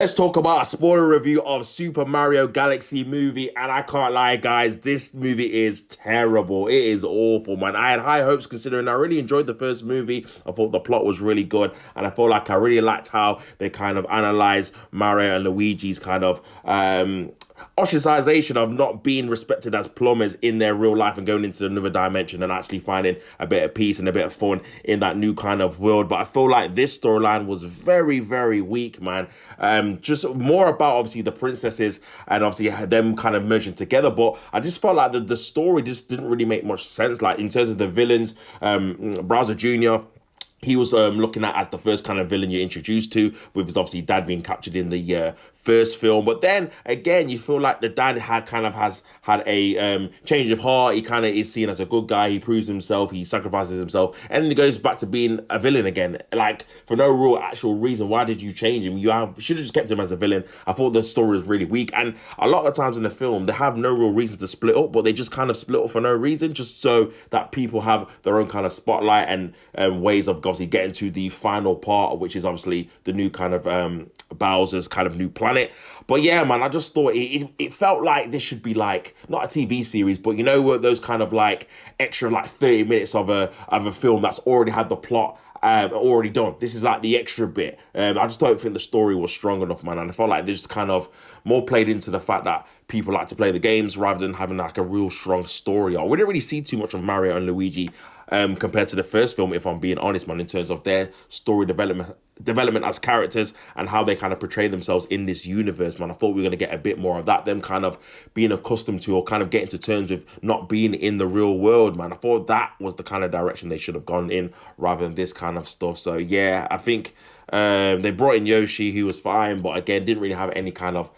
Let's talk about a spoiler review of Super Mario Galaxy movie. And I can't lie, guys, this movie is terrible. It is awful, man. I had high hopes considering I really enjoyed the first movie. I thought the plot was really good. And I felt like I really liked how they kind of analyzed Mario and Luigi's kind of ostracization of not being respected as plumbers in their real life and going into another dimension and actually finding a bit of peace and a bit of fun in that new kind of world. But I feel like this storyline was very, very weak, man. Just more about obviously the princesses and obviously them kind of merging together. But I just felt like the story just didn't really make much sense. Like in terms of the villains, Bowser Jr., he was looking at as the first kind of villain you're introduced to, with his obviously dad being captured in the first film. But then again, you feel like the dad has had a change of heart. He kind of is seen as a good guy. He proves himself. He sacrifices himself, and then he goes back to being a villain again. Like for no real actual reason. Why did you change him? Should have just kept him as a villain. I thought the story was really weak, and a lot of times in the film they have no real reason to split up, but they just kind of split up for no reason, just so that people have their own kind of spotlight and ways of obviously getting to the final part, which is obviously the new kind of Bowser's kind of new planet. But yeah, man, I just thought it felt like this should be like not a TV series, but you know what, those kind of like extra like 30 minutes of a film that's already had the plot already done. This is like the extra bit. I just don't think the story was strong enough, man. And I felt like this kind of more played into the fact that people like to play the games rather than having like a real strong story. We didn't really see too much of Mario and Luigi compared to the first film, if I'm being honest, man, in terms of their story development as characters and how they kind of portray themselves in this universe, man. I thought we were going to get a bit more of that, them kind of being accustomed to or kind of getting to terms with not being in the real world, man. I thought that was the kind of direction they should have gone in rather than this kind of stuff. So yeah, I think they brought in Yoshi, who was fine, but again, didn't really have any kind of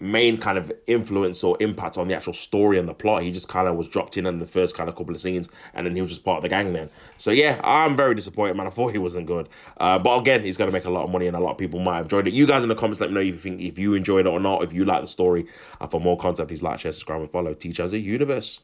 main kind of influence or impact on the actual story and the plot. He just kind of was dropped in the first kind of couple of scenes, and then he was just part of the gang then. So yeah, I'm very disappointed, man. I thought he wasn't good. But again, he's going to make a lot of money, and a lot of people might have enjoyed it. You guys in the comments, let me know if you enjoyed it or not, if you like the story. And for more content, please like, share, subscribe, and follow Teach as a Universe.